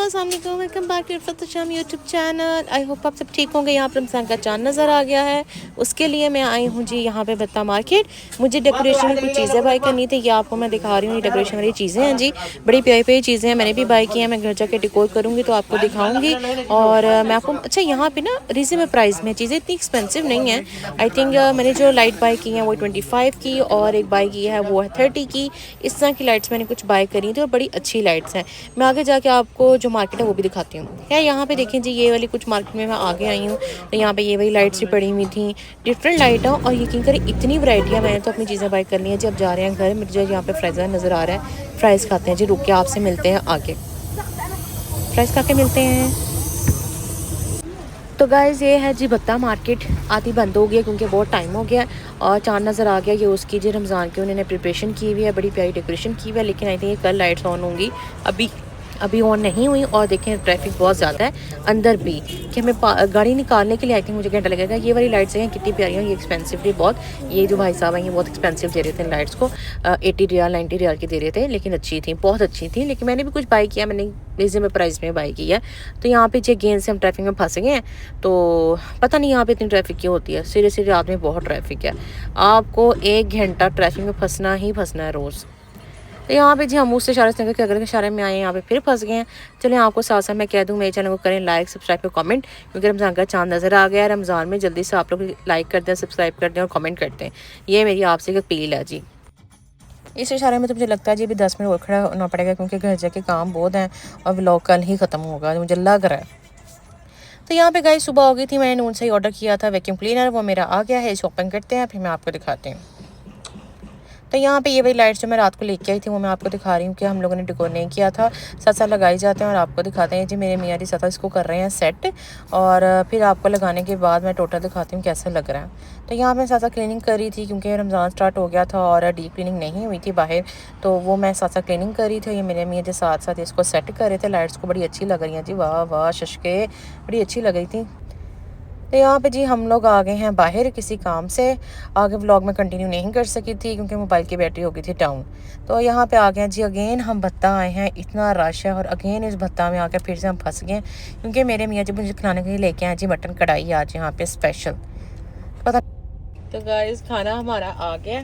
अस्सलाम वालेकुम, welcome back to Irfat शाम यूट्यूब चैनल। आई होप आप सब ठीक होंगे। यहाँ पर रमज़ान का चांद नज़र आ गया है, उसके लिए मैं आई हूँ जी यहाँ पे बत्ता मार्केट। मुझे डेकोरेशन की कुछ चीज़ें बाई करनी थी, ये आपको मैं दिखा रही हूँ। ये डेकोरेशन वाली चीज़ें हैं जी, बड़ी प्यारी प्यारी चीज़ें हैं, मैंने भी बाई की हैं। मैं घर जाके डेकोर करूँगी तो आपको दिखाऊँगी। और मैं आपको अच्छा यहाँ पे ना रीजनेबल प्राइस में चीज़ें, इतनी एक्सपेंसिव नहीं है। आई थिंक मैंने जो लाइट बाई की है वो 25 की, और एक बाई की है वो है 30 की। इस तरह की लाइट्स मैंने कुछ बाई करी थी और बड़ी अच्छी लाइट्स हैं। मैं आगे जाके आपको जो मार्केट है वो भी दिखाती हूँ। क्या यहाँ पे देखें जी, ये वाली कुछ मार्केट में मैं आगे आई हूँ तो यहाँ पे ये वाली लाइट्स भी पड़ी हुई थी, डिफरेंट लाइट है। और यकीन करें इतनी वैरायटियाँ, मैंने तो अपनी चीज़ें बाई कर ली हैं जी। अब जा रहे हैं घर। मुझे यहाँ पे फ्राइज़ नज़र आ रहा है, फ्राइज़ खाते हैं जी। रुक के आपसे मिलते हैं आगे, फ्राइज़ खा के मिलते हैं। तो गाइज़ ये है जी बत्ता मार्केट। आती बंद हो गया क्योंकि बहुत टाइम हो गया और चांद नज़र आ गया। ये उसकी जी रमज़ान की उन्होंने प्रिपरेशन की हुई है, बड़ी प्यारी डेकोरेशन की हुई है। लेकिन आई थिंक ये कल लाइट्स ऑन होंगी, अभी ऑन नहीं हुई। और देखें ट्रैफिक बहुत ज़्यादा है अंदर भी, कि हमें गाड़ी निकालने के लिए आई थिंक मुझे घंटा लगेगा। ये वाली लाइट्स हैं कितनी प्यारी हैं, ये एक्सपेंसिवली बहुत, ये जो भाई साहब हैं ये बहुत एक्सपेंसिव दे रहे थे लाइट्स को। 80 रियाल 90 रियाल की दे रहे थे, लेकिन अच्छी थी, बहुत अच्छी थी। लेकिन मैंने भी कुछ बाई किया, मैंने रीजनेबल प्राइस में बाई की है। तो यहाँ पे जे गेंद से हम ट्रैफिक में फंस गए हैं। तो पता नहीं यहाँ पे इतनी ट्रैफिक क्यों होती है, सीरियसली रात में बहुत ट्रैफिक है। आपको 1 घंटा ट्रैफिक में फंसना ही फंसना है रोज़। तो यहाँ पे जी हम उससे इशारे से अगर इशारे में आए, यहाँ पे फिर फंस गए हैं। चलें आपको साथ साथ मैं कह दूँ, मेरे चैनल को करें लाइक, सब्सक्राइब और कमेंट, क्योंकि रमज़ान का चांद नज़र आ गया है। रमज़ान में जल्दी से आप लोग लाइक कर दें, सब्सक्राइब कर दें और कमेंट करते हैं। ये मेरी आपसे एक अपील है जी। इस इशारे में तो मुझे लगता है जी अभी 10 मिनट और खड़ा होना पड़ेगा, क्योंकि घर जाके काम बहुत हैं और व्लॉग कल ही ख़त्म होगा मुझे लग रहा है। तो यहाँ पे गाइस सुबह हो गई थी, मैंने उनसे ही ऑर्डर किया था वैक्यूम क्लीनर, वो मेरा आ गया है। इसे ओपन करते हैं, फिर मैं आपको दिखाती हूँ। तो यहाँ पे ये वाली लाइट्स जो मैं रात को लेके आई थी वो मैं आपको दिखा रही हूँ कि हम लोगों ने डेकोर नहीं किया था, साथ साथ लगाई जाते हैं और आपको दिखाते हैं जी। मेरे मियाँ जी साथ इसको कर रहे हैं सेट, और फिर आपको लगाने के बाद मैं टोटल दिखाती हूँ कैसा लग रहा है। तो यहाँ मैं साथ साथ क्लीनिंग कर रही थी, क्योंकि रमज़ान स्टार्ट हो गया था और डीप क्लीनिंग नहीं हुई थी बाहर, तो वो मैं साथ साथ क्लीनिंग कर रही थी। ये मेरे मियाँ जी साथ साथ इसको सेट कर रहे थे। लाइट्स को बड़ी अच्छी लग रही हैं जी, वाह वाह शशके, बड़ी अच्छी लग रही थी। तो यहाँ पे जी हम लोग आ गए हैं बाहर किसी काम से। आगे व्लॉग में कंटिन्यू नहीं कर सकी थी क्योंकि मोबाइल की बैटरी हो गई थी डाउन। तो यहाँ पे आ गए हैं जी, अगेन हम भत्ता आए हैं, इतना रश है और अगेन इस भत्ता में आकर फिर से हम फंस गए, क्योंकि मेरे मियाँ जी मुझे खिलाने के लिए लेके आए जी मटन कढ़ाई आज यहाँ पे स्पेशल, पता। तो गाइस खाना हमारा आ गया,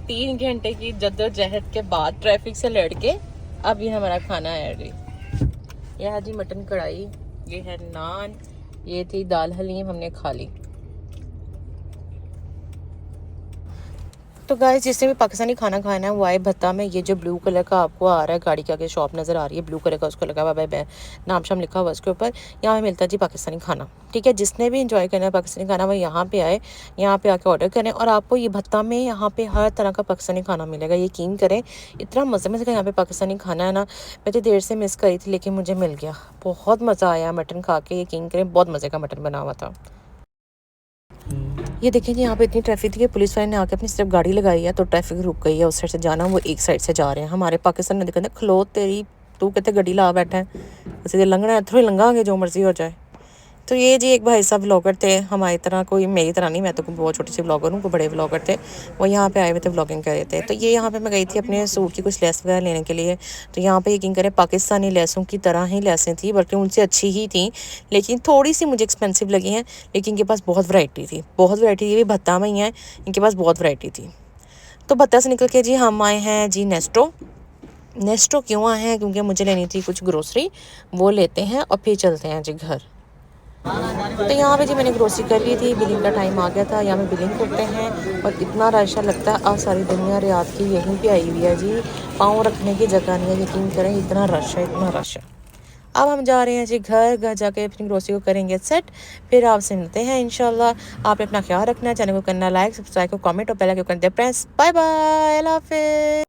3 घंटे की जद्दोजहद के बाद ट्रैफिक से लड़ के अब ये हमारा खाना है जी। यह है जी मटन कढ़ाई, ये है नान, ये थी दाल हलीम, हमने खा ली। तो गाइस जिसने भी पाकिस्तानी खाना खाना है वो आए भत्ता में। ये जो ब्लू कलर का आपको आ रहा है, गाड़ी के आगे शॉप नज़र आ रही है ब्लू कलर का, उसको लगा हुआ है नाम शाम लिखा हुआ उसके ऊपर। यहाँ पे मिलता है जी पाकिस्तानी खाना, ठीक है। जिसने भी इंजॉय करना है पाकिस्तानी खाना वो यहाँ पे आए, यहाँ पे आके ऑर्डर करें और आपको ये भत्ता में यहाँ पे हर तरह का पाकिस्तानी खाना मिलेगा। यकीन करें इतना मज़े का यहाँ पे पाकिस्तानी खाना है ना, मैं तो देर से मिस करी थी लेकिन मुझे मिल गया। बहुत मज़ा आया मटन खा के, यकीन करें बहुत मज़े का मटन बना हुआ था। ये देखें जी यहाँ पे इतनी ट्रैफिक थी कि पुलिस वाले ने आके अपनी सिर्फ गाड़ी लगाई है तो ट्रैफिक रुक गई है। उस साइड से जाना, वो एक साइड से जा रहे हैं। हमारे पाकिस्तान में दिखा खलो तेरी, तू कहते गड्डी ला बैठा है, उसे लंघना है थोड़ी लंघांगे जो मर्जी हो जाए। तो ये जी एक भाई साहब व्लॉगर थे हमारी तरह, कोई मेरी तरह नहीं, मैं तो बहुत छोटी सी व्लॉगर हूँ, कोई बड़े व्लॉगर थे। वो यहाँ पे आए हुए थे, व्लॉगिंग कर रहे थे। तो ये यहाँ पे मैं गई थी अपने सूट की कुछ लेस वगैरह लेने के लिए। तो यहाँ पे यकीन करें पाकिस्तानी लेसों की तरह ही लेसें थी, बल्कि उनसे अच्छी ही थी, लेकिन थोड़ी सी मुझे एक्सपेंसिव लगी हैं। लेकिन इनके पास बहुत वैरायटी थी, बहुत वैरायटी। ये भी भत्ता में ही है, इनके पास बहुत वैरायटी थी। तो भत्ता से निकल के जी हम आए हैं जी नेस्टो। नेस्टो क्यों आए हैं, क्योंकि मुझे लेनी थी कुछ ग्रोसरी, वो लेते हैं और फिर चलते हैं जी घर। तो यहाँ पे जी मैंने ग्रोसरी कर ली थी, बिलिंग का टाइम आ गया था, यहाँ पे बिलिंग करते हैं। और इतना रश लगता है, आज सारी दुनिया रियाद की यहीं पे आई हुई है जी, पाँव रखने की जगह नहीं है। यकीन करें इतना रश है, इतना रश है। अब हम जा रहे हैं जी घर जाके अपनी ग्रोसरी को करेंगे सेट, फिर आपसे मिलते हैं इंशाल्लाह। आपने अपना ख्याल रखना है, चैनल को करना लाइक, सब्सक्राइब को कमेंट और बेल आइकन को कर दे प्रेस। बाय बाय, अल्लाह हाफिज़।